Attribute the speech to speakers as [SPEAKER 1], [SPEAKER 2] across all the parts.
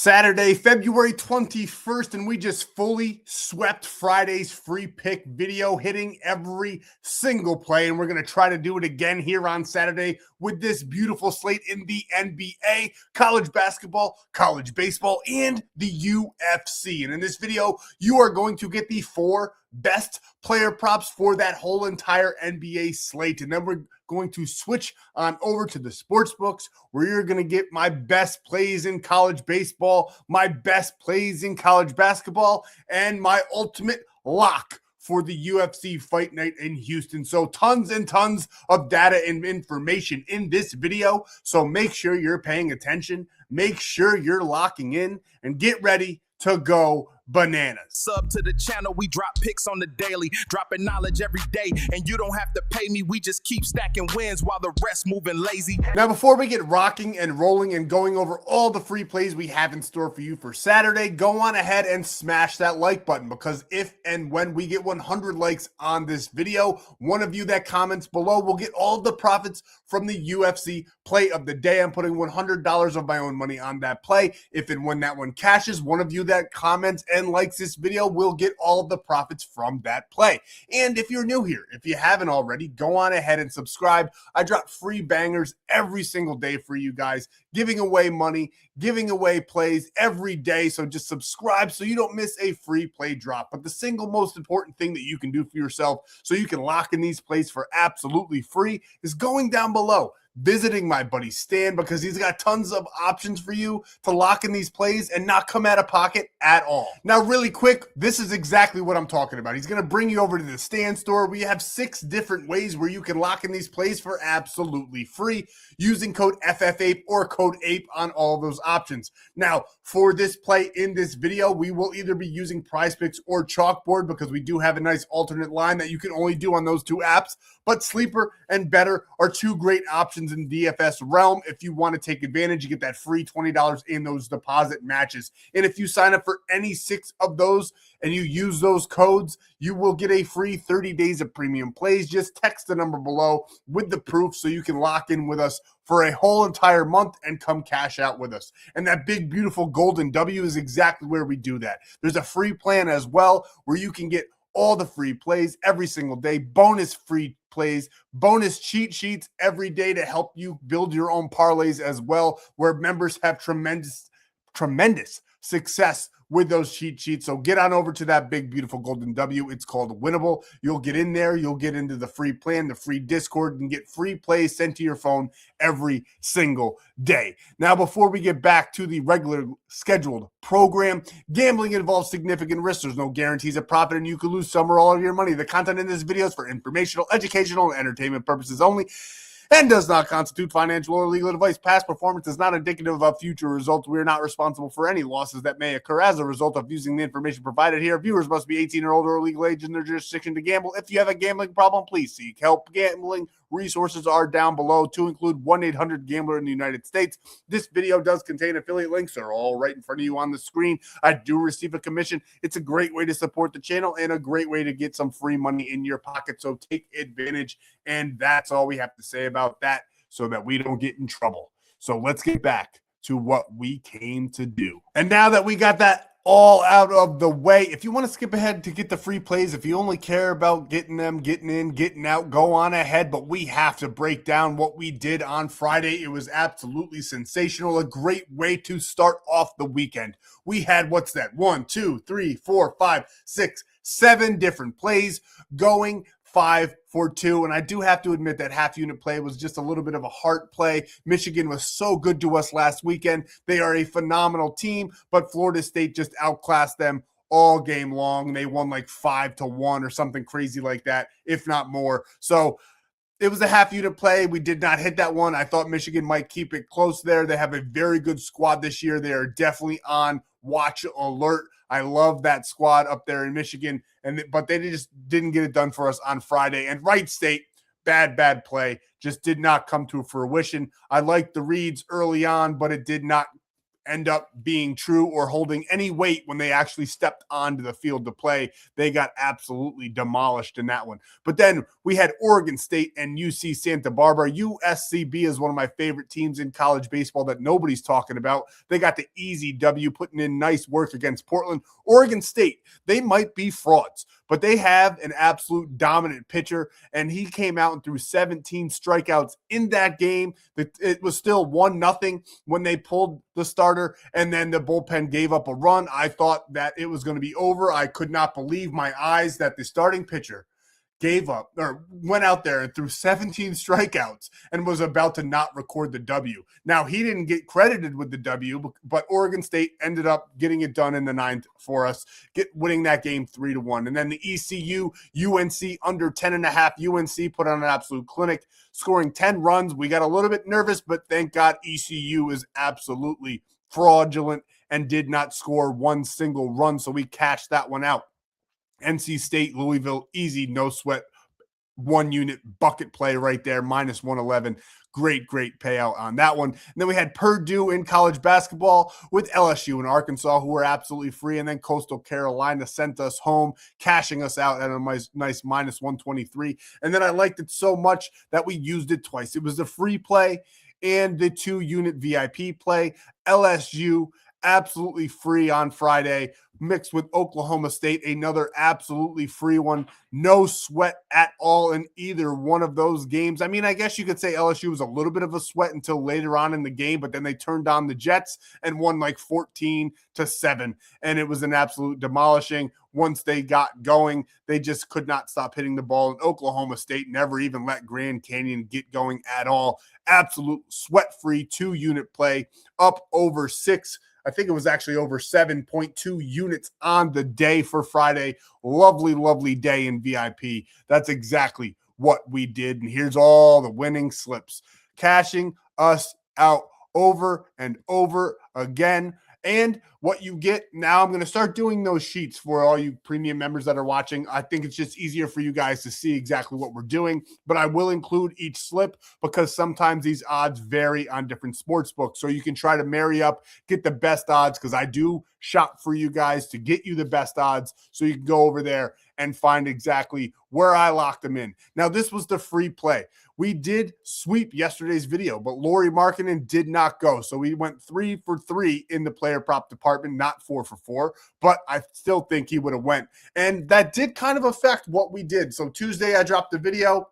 [SPEAKER 1] Saturday, February 21st, and we just fully swept Friday's free pick video, hitting every single play. And we're going to try to do it again here on Saturday with this beautiful slate in the NBA, college basketball, college baseball, and the UFC. And in this video, you are going to get the 4 best player props for that whole entire NBA slate. And then we're going to switch on over to the sports books, where you're going to get my best plays in college baseball, my best plays in college basketball, and my ultimate lock for the UFC fight night in Houston. So tons and tons of data and information in this video. So make sure you're paying attention, make sure you're locking in, and get ready to go bananas.
[SPEAKER 2] Sub to the channel, we drop picks on the daily, dropping knowledge every day, and you don't have to pay me, we just keep stacking wins while the rest moving lazy.
[SPEAKER 1] Now, before we get rocking and rolling and going over all the free plays we have in store for you for Saturday, go on ahead and smash that like button, because if and when we get 100 likes on this video, one of you that comments below will get all of the profits from the UFC play of the day. I'm putting $100 of my own money on that play. If and when that one cashes, one of you that comments and likes this video will get all of the profits from that play. And if you're new here, if you haven't already, go on ahead and subscribe. I drop free bangers every single day for you guys, giving away money, giving away plays every day. So just subscribe so you don't miss a free play drop. But the single most important thing that you can do for yourself so you can lock in these plays for absolutely free is going down below, visiting my buddy Stan, because he's got tons of options for you to lock in these plays and not come out of pocket at all. Now, really quick, this is exactly what I'm talking about. He's going to bring you over to the Stan.store. We have 6 different ways where you can lock in these plays for absolutely free using code FFAPE or code APE on all those options. Now, for this play in this video, we will either be using Prizepicks or Chalkboard, because we do have a nice alternate line that you can only do on those 2 apps. But Sleeper and Better are 2 great options in DFS realm. If you want to take advantage, you get that free $20 in those deposit matches. And if you sign up for any 6 of those and you use those codes, you will get a free 30 days of premium plays. Just text the number below with the proof so you can lock in with us for a whole entire month and come cash out with us. And that big, beautiful golden W is exactly where we do that. There's a free plan as well where you can get all the free plays every single day, bonus free plays, bonus cheat sheets every day to help you build your own parlays as well, where members have tremendous success with those cheat sheets. So get on over to that big, beautiful golden W. It's called Winnable. You'll get in there. You'll get into the free plan, the free Discord, and get free plays sent to your phone every single day. Now, before we get back to the regular scheduled program, gambling involves significant risks. There's no guarantees of profit, and you could lose some or all of your money. The content in this video is for informational, educational, and entertainment purposes only, and does not constitute financial or legal advice. Past performance is not indicative of future results. We are not responsible for any losses that may occur as a result of using the information provided here. Viewers must be 18 or older or legal age in their jurisdiction to gamble. If you have a gambling problem, please seek help. Gambling resources are down below, to include 1-800-GAMBLER in the United States. This video does contain affiliate links. They're all right in front of you on the screen. I do receive a commission. It's a great way to support the channel and a great way to get some free money in your pocket. So take advantage. And that's all we have to say about that, so that we don't get in trouble. So let's get back to what we came to do. And now that we got that all out of the way, if you want to skip ahead to get the free plays, if you only care about getting them, getting in, getting out, go on ahead. But we have to break down what we did on Friday. It was absolutely sensational. A great way to start off the weekend. We had, 1, 2, 3, 4, 5, 6, 7 different plays going, 5 for 2. And I do have to admit that half unit play was just a little bit of a heart play. Michigan was so good to us last weekend. They are a phenomenal team, but Florida State just outclassed them all game long. They won like 5-1 or something crazy like that, if not more. So it was a half unit play. We did not hit that one. I thought Michigan might keep it close there. They have a very good squad this year. They are definitely on watch alert. I love that squad up there in Michigan, but they just didn't get it done for us on Friday. And Wright State, bad play, just did not come to fruition. I liked the reads early on, but it did not end up being true or holding any weight when they actually stepped onto the field to play. They got absolutely demolished in that one. But then we had Oregon State and UC Santa Barbara. USCB is one of my favorite teams in college baseball that nobody's talking about. They got the easy W, putting in nice work against Portland. Oregon State, they might be frauds, but they have an absolute dominant pitcher, and he came out and threw 17 strikeouts in that game. It was still 1-0 when they pulled the starter, and then the bullpen gave up a run. I thought that it was going to be over. I could not believe my eyes that the starting pitcher gave up or went out there and threw 17 strikeouts and was about to not record the W. Now, he didn't get credited with the W, but Oregon State ended up getting it done in the ninth for us, winning that game 3-1. And then the ECU, UNC under 10.5. UNC put on an absolute clinic, scoring 10 runs. We got a little bit nervous, but thank God ECU is absolutely fraudulent and did not score one single run, so we cashed that one out. NC State, Louisville, easy, no sweat, 1 unit bucket play right there, minus 111. Great payout on that one. And then we had Purdue in college basketball with LSU and Arkansas, who were absolutely free. And then Coastal Carolina sent us home, cashing us out at a nice minus 123. And then I liked it so much that we used it twice. It was the free play and the 2-unit VIP play. LSU, absolutely free on Friday, mixed with Oklahoma State, another absolutely free one. No sweat at all in either one of those games. I mean, I guess you could say LSU was a little bit of a sweat until later on in the game, but then they turned on the Jets and won like 14-7, and it was an absolute demolishing. Once they got going, they just could not stop hitting the ball, and Oklahoma State never even let Grand Canyon get going at all. Absolute sweat-free 2-unit play, up over 6. I think it was actually over 7.2 units on the day for Friday. Lovely day in VIP. That's exactly what we did. And here's all the winning slips, cashing us out over and over again. And what you get now, I'm going to start doing those sheets for all you premium members that are watching. I think it's just easier for you guys to see exactly what we're doing, but I will include each slip because sometimes these odds vary on different sports books. So you can try to marry up, get the best odds, because I do shop for you guys to get you the best odds. So you can go over there and find exactly where I locked them in. Now, this was the free play. We did sweep yesterday's video, but Lauri Markkanen did not go. So we went 3 for 3 in the player prop department, not 4 for 4, but I still think he would have went. And that did kind of affect what we did. So Tuesday, I dropped the video.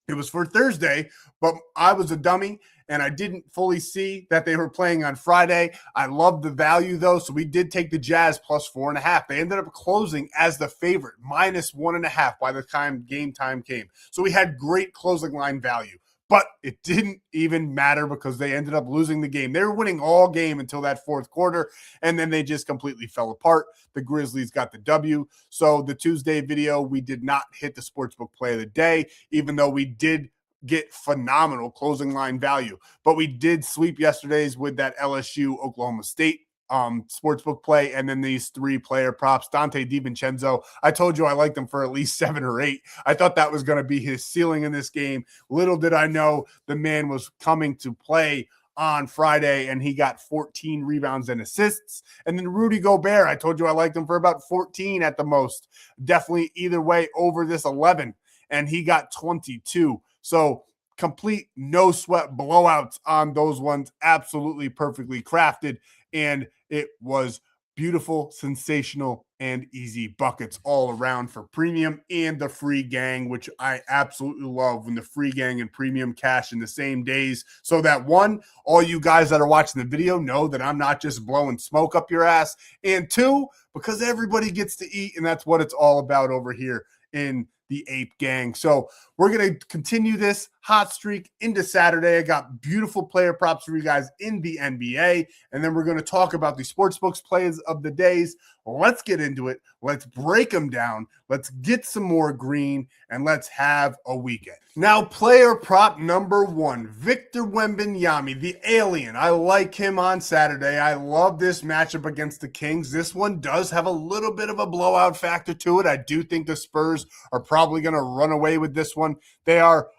[SPEAKER 1] It was for Thursday, but I was a dummy and I didn't fully see that they were playing on Friday. I love the value though, so we did take the Jazz plus 4.5. They ended up closing as the favorite, minus 1.5 by the time game time came. So we had great closing line value, but it didn't even matter because they ended up losing the game. They were winning all game until that fourth quarter, and then they just completely fell apart. The Grizzlies got the W. So the Tuesday video, we did not hit the sportsbook play of the day, even though we did get phenomenal closing line value. But we did sweep yesterday's with that LSU Oklahoma State sportsbook play, and then these 3 player props. Dante DiVincenzo, I told you I liked him for at least 7 or 8. I thought that was going to be his ceiling in this game. Little did I know the man was coming to play on Friday, and he got 14 rebounds and assists. And then Rudy Gobert, I told you I liked him for about 14 at the most. Definitely either way over this 11, and he got 22. So complete no sweat blowouts on those ones. Absolutely perfectly crafted. And it was beautiful, sensational, and easy buckets all around for premium and the free gang, which I absolutely love when the free gang and premium cash in the same days. So that one, all you guys that are watching the video know that I'm not just blowing smoke up your ass. And 2, because everybody gets to eat, and that's what it's all about over here in the Ape Gang. So we're going to continue this hot streak into Saturday. I got beautiful player props for you guys in the NBA, and then we're going to talk about the sportsbooks plays of the days. Let's get into it. Let's break them down. Let's get some more green, and let's have a weekend. Now, player prop number 1, Victor Wembanyama, the alien. I like him on Saturday. I love this matchup against the Kings. This one does have a little bit of a blowout factor to it. I do think the Spurs are probably going to run away with this one. They are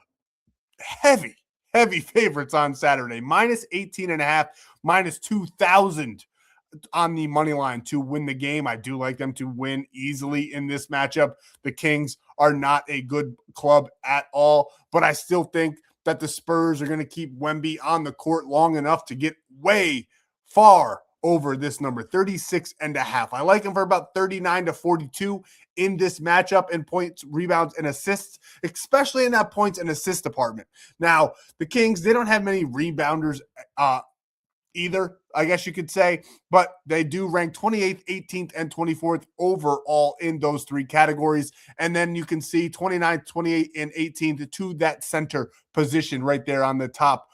[SPEAKER 1] heavy heavy favorites on Saturday. Minus 18.5, minus 2,000 on the money line to win the game. I do like them to win easily in this matchup. The Kings are not a good club at all, but I still think that the Spurs are going to keep Wemby on the court long enough to get way far over this number, 36.5. I like him for about 39 to 42 in this matchup in points, rebounds, and assists, especially in that points and assist department. Now, the Kings, they don't have many rebounders either, I guess you could say, but they do rank 28th, 18th, and 24th overall in those three categories. And then you can see 29th, 28th, and 18th to that center position right there on the top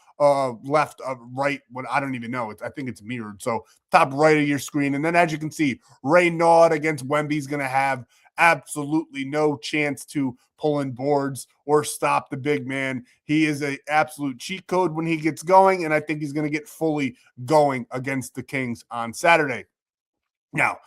[SPEAKER 1] left of right. What I don't even know. I think it's mirrored. So top right of your screen. And then as you can see, Ray Naud against Wemby's going to have absolutely no chance to pull in boards or stop the big man. He is an absolute cheat code when he gets going, and I think he's going to get fully going against the Kings on Saturday. Now,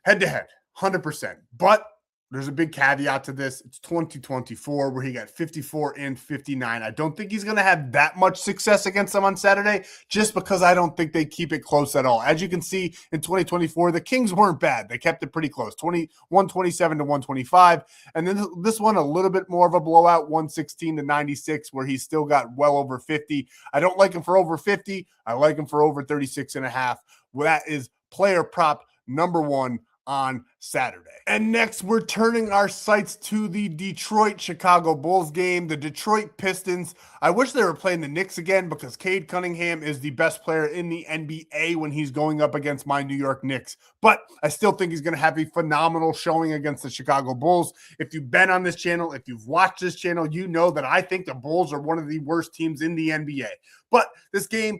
[SPEAKER 1] head-to-head, 100%. But there's a big caveat to this. It's 2024 where he got 54 and 59. I don't think he's going to have that much success against them on Saturday just because I don't think they keep it close at all. As you can see, in 2024, the Kings weren't bad. They kept it pretty close, 127 to 125. And then this one, a little bit more of a blowout, 116 to 96, where he still got well over 50. I don't like him for over 50. I like him for over 36.5. Well, that is player prop number one on Saturday. And next, we're turning our sights to the Detroit Chicago Bulls game. The Detroit Pistons. I wish they were playing the Knicks again because Cade Cunningham is the best player in the NBA when he's going up against my New York Knicks. But I still think he's going to have a phenomenal showing against the Chicago Bulls. If you've been on this channel, if you've watched this channel, you know that I think the Bulls are one of the worst teams in the NBA. But this game,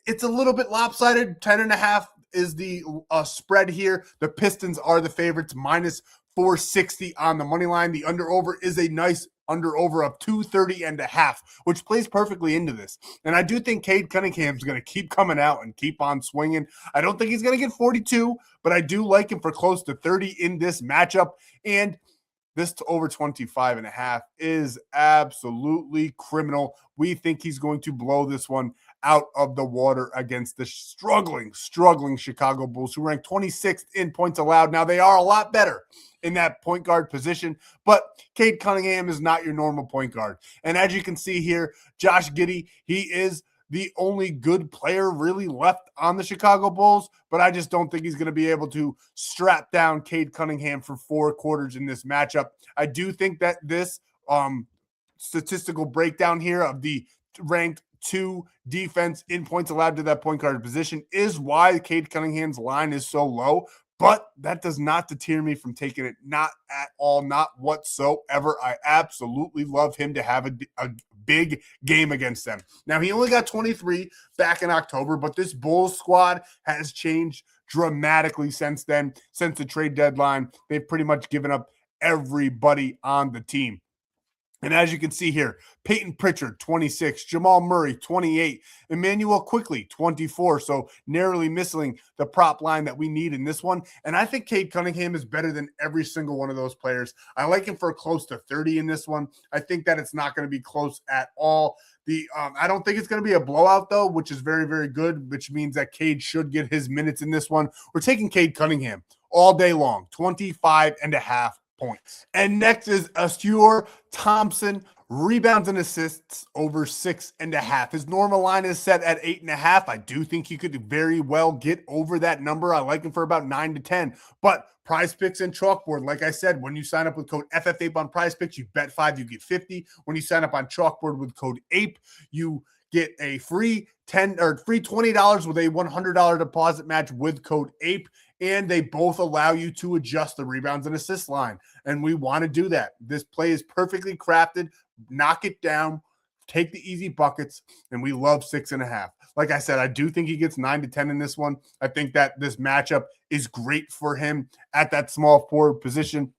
[SPEAKER 1] it's a little bit lopsided, 10.5 is the spread here. The Pistons are the favorites, minus 460 on the money line. The under-over is a nice under-over of 230.5, which plays perfectly into this. And I do think Cade Cunningham is going to keep coming out and keep on swinging. I don't think he's going to get 42, but I do like him for close to 30 in this matchup. And this to over 25.5 is absolutely criminal. We think he's going to blow this one out of the water against the struggling Chicago Bulls, who rank 26th in points allowed. Now, they are a lot better in that point guard position, but Cade Cunningham is not your normal point guard. And as you can see here, Josh Giddey, he is the only good player really left on the Chicago Bulls, but I just don't think he's going to be able to strap down Cade Cunningham for 4 quarters in this matchup. I do think that this statistical breakdown here of the ranked 2 defense in points allowed to that point guard position is why Cade Cunningham's line is so low, but that does not deter me from taking it, not at all, not whatsoever. I absolutely love him to have a big game against them. Now, he only got 23 back in October, but this Bulls squad has changed dramatically since then, since the trade deadline. They've pretty much given up everybody on the team. And as you can see here, Peyton Pritchard, 26, Jamal Murray, 28, Emmanuel Quickly, 24. So narrowly missing the prop line that we need in this one. And I think Cade Cunningham is better than every single one of those players. I like him for close to 30 in this one. I think that it's not going to be close at all. I don't think it's going to be a blowout, though, which is very, very good, which means that Cade should get his minutes in this one. We're taking Cade Cunningham all day long, 25.5 points. And next is Ausar Thompson, rebounds and assists over 6.5. His normal line is set at 8.5. I do think he could very well get over that number. I like him for about 9 to 10. But Prizepicks and Chalkboard, like I said, when you sign up with code FFAPE on Prizepicks, you bet 5, you get 50. When you sign up on Chalkboard with code APE, you get a free $20 with a $100 deposit match with code APE. And they both allow you to adjust the rebounds and assist line. And we want to do that. This play is perfectly crafted. Knock it down. Take the easy buckets. And we love 6.5. Like I said, I do think he gets 9 to 10 in this one. I think that this matchup is great for him at that small forward position.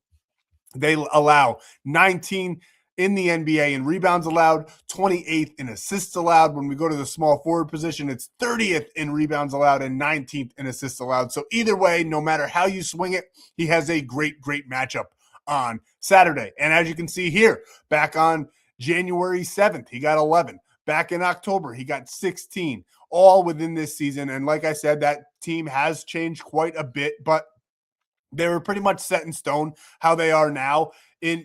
[SPEAKER 1] They allow 19 in the NBA in rebounds allowed, 28th in assists allowed. When we go to the small forward position, it's 30th in rebounds allowed and 19th in assists allowed. So either way, no matter how you swing it, he has a great matchup on Saturday. And as you can see here, back on January 7th, he got 11. Back in October, he got 16, all within this season. And like I said, that team has changed quite a bit, but they were pretty much set in stone how they are now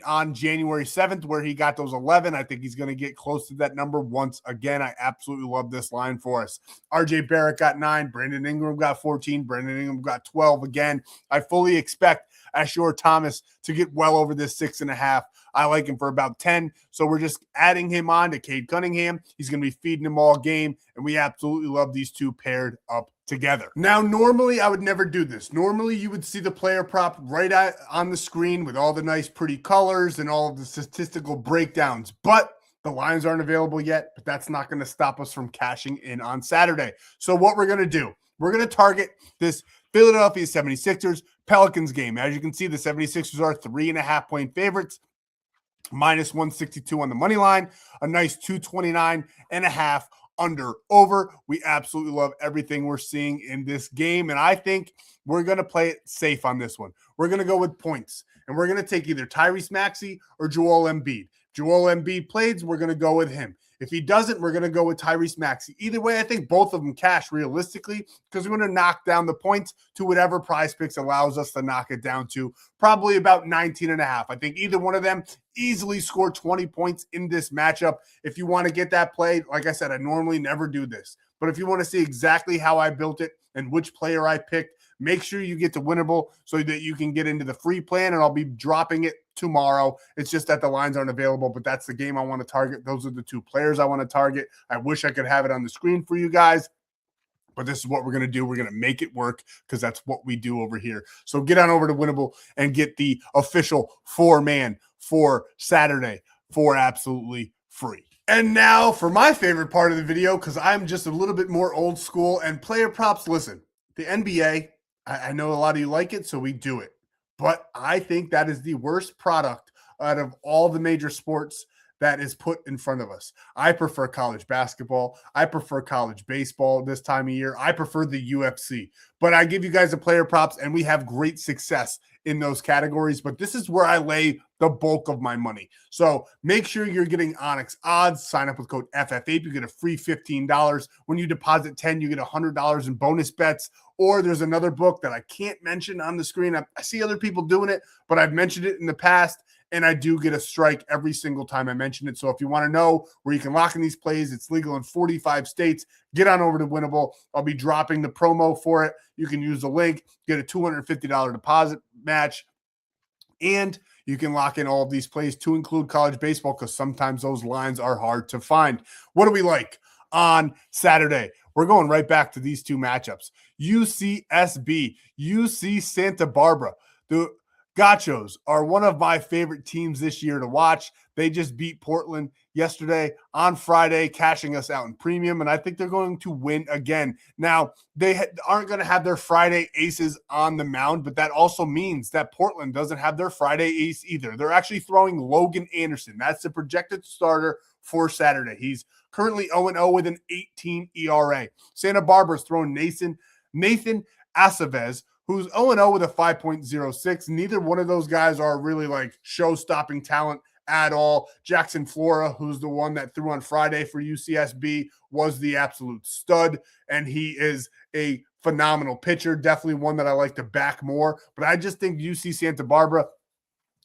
[SPEAKER 1] on January 7th, where he got those 11. I think he's going to get close to that number once again. I absolutely love this line for us. RJ Barrett got 9. Brandon Ingram got 14. Brandon Ingram got 12 again. I fully expect Ausar Thomas to get well over this 6.5. I like him for about 10. So we're just adding him on to Cade Cunningham. He's going to be feeding him all game. And we absolutely love these two paired up together. Now, normally I would never do this. Normally you would see the player prop right on the screen with all the nice pretty colors and all of the statistical breakdowns, but the lines aren't available yet, but that's not going to stop us from cashing in on Saturday. So what we're going to do, we're going to target this Philadelphia 76ers Pelicans game. As you can see, the 76ers are 3.5-point favorites, minus 162 on the money line, a nice 229.5 under over. We absolutely love everything we're seeing in this game, and I think we're going to play it safe on this one. We're going to go with points, and we're going to take either Tyrese Maxey or Joel Embiid. Joel Embiid plays, we're going to go with him. If he doesn't, we're going to go with Tyrese Maxey. Either way, I think both of them cash realistically because we're going to knock down the points to whatever Prizepicks allows us to knock it down to, probably about 19.5. I think either one of them easily score 20 points in this matchup. If you want to get that play, like I said, I normally never do this. But if you want to see exactly how I built it and which player I picked, make sure you get to Winnable so that you can get into the free plan, and I'll be dropping it tomorrow. It's just that the lines aren't available, but that's the game I want to target. Those are the two players I want to target. I wish I could have it on the screen for you guys, but this is what we're going to do. We're going to make it work because that's what we do over here. So get on over to Winnable and get the official 4-man for Saturday for absolutely free. And now for my favorite part of the video, because I'm just a little bit more old school and player props. Listen, the NBA, I know a lot of you like it, so we do it. But I think that is the worst product out of all the major sports that is put in front of us. I prefer college basketball. I prefer college baseball this time of year. I prefer the UFC. But I give you guys the player props, and we have great success in those categories. But this is where I lay the bulk of my money. So make sure you're getting Onyx odds. Sign up with code FF8. You get a free $15. When you deposit 10, you get $100 in bonus bets. Or there's another book that I can't mention on the screen. I see other people doing it, but I've mentioned it in the past, and I do get a strike every single time I mention it. So if you want to know where you can lock in these plays, it's legal in 45 states. Get on over to Winnable. I'll be dropping the promo for it. You can use the link, get a $250 deposit match, and you can lock in all of these plays to include college baseball because sometimes those lines are hard to find. What do we like on Saturday? We're going right back to these two matchups. UCSB, UC Santa Barbara. The Gachos are one of my favorite teams this year to watch. They just beat Portland yesterday on Friday, cashing us out in premium, and I think they're going to win again. Now, they aren't going to have their Friday aces on the mound, but that also means that Portland doesn't have their Friday ace either. They're actually throwing Logan Anderson. That's the projected starter for Saturday. He's currently 0-0 with an 18 ERA. Santa Barbara's throwing Nathan Aceves, who's 0-0 with a 5.06. Neither one of those guys are really like show-stopping talent at all. Jackson Flora, who's the one that threw on Friday for UCSB, was the absolute stud, and he is a phenomenal pitcher. Definitely one that I like to back more, but I just think UC Santa Barbara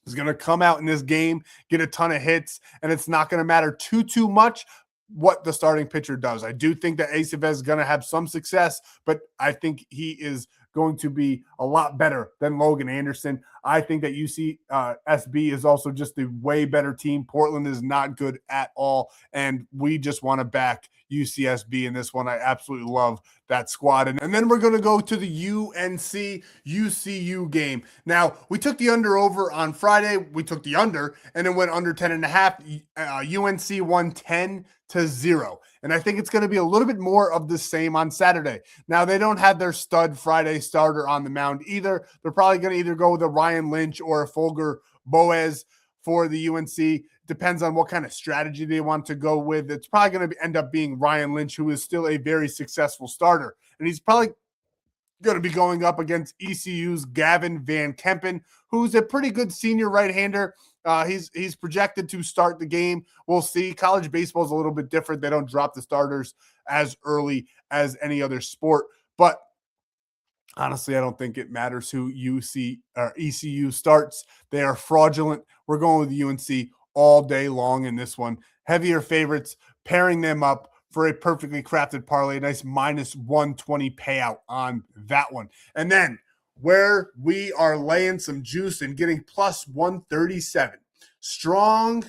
[SPEAKER 1] is going to come out in this game, get a ton of hits, and it's not going to matter too much what the starting pitcher does. I do think that Aceves is going to have some success, but I think he is going to be a lot better than Logan Anderson. I think that UCSB is also just a way better team. Portland is not good at all, and we just want to back UCSB in this one. I absolutely love that squad. And then we're going to go to the UNC UCU game. Now, we took the under over on Friday. We took the under, and it went under 10.5. UNC won 10-0. And I think it's going to be a little bit more of the same on Saturday. Now, they don't have their stud Friday starter on the mound either. They're probably going to either go with a Ryan Lynch or a Folger Boaz for the UNC. Depends on what kind of strategy they want to go with. It's probably going to end up being Ryan Lynch, who is still a very successful starter. And he's probably going to be going up against ECU's Gavin Van Kempen, who's a pretty good senior right-hander. He's projected to start the game. We'll see. College baseball is a little bit different. They don't drop the starters as early as any other sport, but honestly, I don't think it matters who UC or ECU starts. They are fraudulent. We're going with UNC all day long in this one. Heavier favorites, pairing them up for a perfectly crafted parlay. Nice minus 120 payout on that one. And then where we are laying some juice and getting plus 137. Sean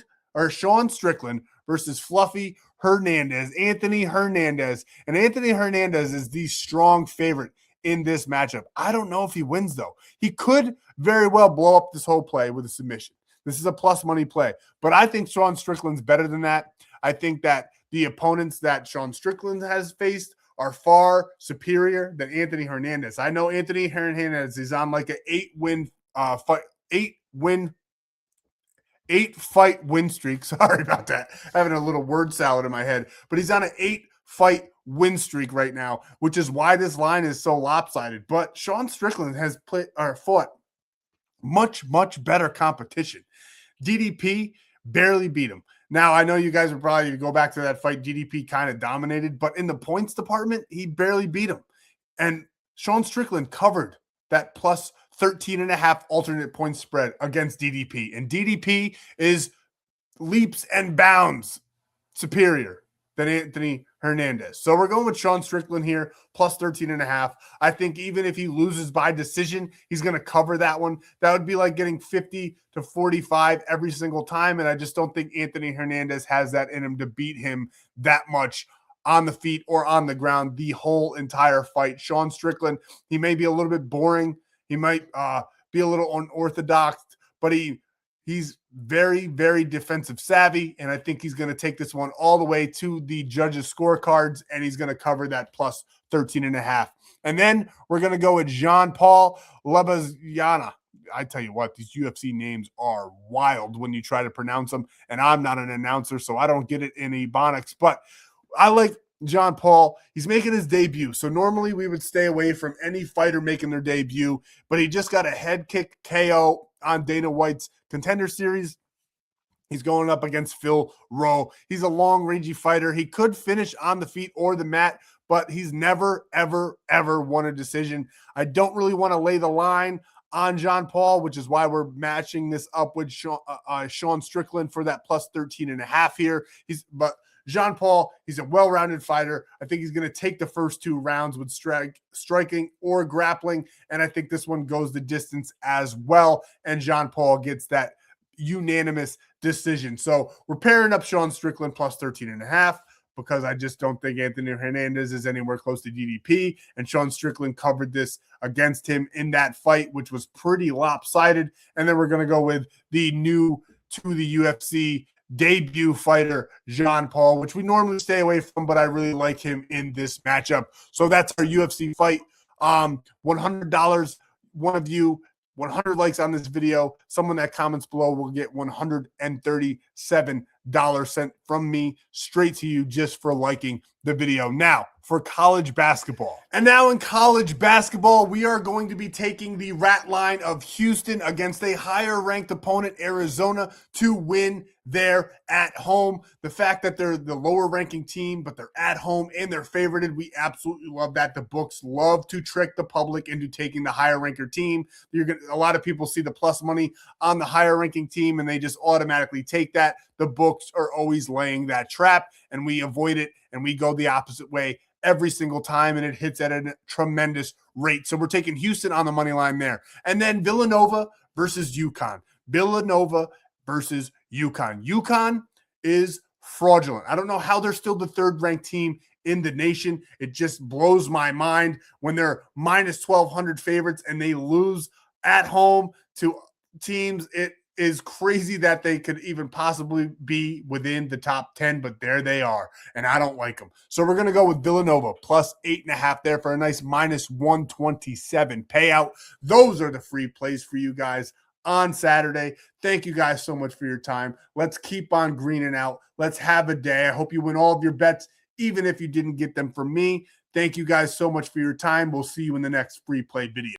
[SPEAKER 1] Strickland versus Fluffy Hernandez, Anthony Hernandez. And Anthony Hernandez is the strong favorite in this matchup. I don't know if he wins, though. He could very well blow up this whole play with a submission. This is a plus money play. But I think Sean Strickland's better than that. I think that the opponents that Sean Strickland has faced are far superior than Anthony Hernandez. I know Anthony Hernandez is on like an 8-fight win streak. Sorry about that. Having a little word salad in my head. But he's on an 8-fight win streak right now, which is why this line is so lopsided. But Sean Strickland has fought much, much better competition. DDP barely beat him. Now, I know you guys are probably to go back to that fight. DDP kind of dominated, but in the points department, he barely beat him. And Sean Strickland covered that plus 13.5 alternate point spread against DDP. And DDP is leaps and bounds superior than Anthony Hernandez. So we're going with Sean Strickland here, plus 13.5. I think even if he loses by decision, he's going to cover that one. That would be like getting 50 to 45 every single time. And I just don't think Anthony Hernandez has that in him to beat him that much on the feet or on the ground the whole entire fight. Sean Strickland, he may be a little bit boring. He might be a little unorthodox, but he's very, very defensive savvy, and I think he's going to take this one all the way to the judges' scorecards, and he's going to cover that plus 13.5. And then we're going to go with Jean-Paul Wembanyama. I tell you what, these UFC names are wild when you try to pronounce them, and I'm not an announcer, so I don't get it in Ebonics, but I like John Paul. He's making his debut. So normally we would stay away from any fighter making their debut, but he just got a head kick KO on Dana White's Contender Series. He's going up against Phil Rowe. He's a long, rangy fighter. He could finish on the feet or the mat, but he's never, ever, ever won a decision. I don't really want to lay the line on John Paul, which is why we're matching this up with Sean Strickland for that plus 13.5 here. But Jean Paul, he's a well-rounded fighter. I think he's going to take the first two rounds with striking or grappling, and I think this one goes the distance as well, and Jean Paul gets that unanimous decision. So we're pairing up Sean Strickland plus 13.5 because I just don't think Anthony Hernandez is anywhere close to DDP, and Sean Strickland covered this against him in that fight, which was pretty lopsided. And then we're going to go with the new to the UFC debut fighter, Jean Paul, which we normally stay away from, but I really like him in this matchup. So that's our UFC fight. $100, one of you, 100 likes on this video. Someone that comments below will get $137 sent from me straight to you just for liking the video. Now, for college basketball. And now in college basketball, we are going to be taking the rat line of Houston against a higher ranked opponent, Arizona, to win there at home. The fact that they're the lower ranking team, but they're at home and they're favorited, we absolutely love that. The books love to trick the public into taking the higher ranker team. A lot of people see the plus money on the higher ranking team and they just automatically take that. The books are always laying that trap, and we avoid it, and we go the opposite way every single time, and it hits at a tremendous rate. So we're taking Houston on the money line there. And then Villanova versus UConn. Villanova versus UConn. UConn is fraudulent. I don't know how they're still the third-ranked team in the nation. It just blows my mind when they're minus 1,200 favorites and they lose at home to teams. It is crazy that they could even possibly be within the top 10, but there they are, and I don't like them. So we're going to go with Villanova plus 8.5 there for a nice minus 127 payout. Those are the free plays for you guys on Saturday. Thank you guys so much for your time. Let's keep on greening out. Let's have a day. I hope you win all of your bets, even if you didn't get them from me. Thank you guys so much for your time. We'll see you in the next free play video.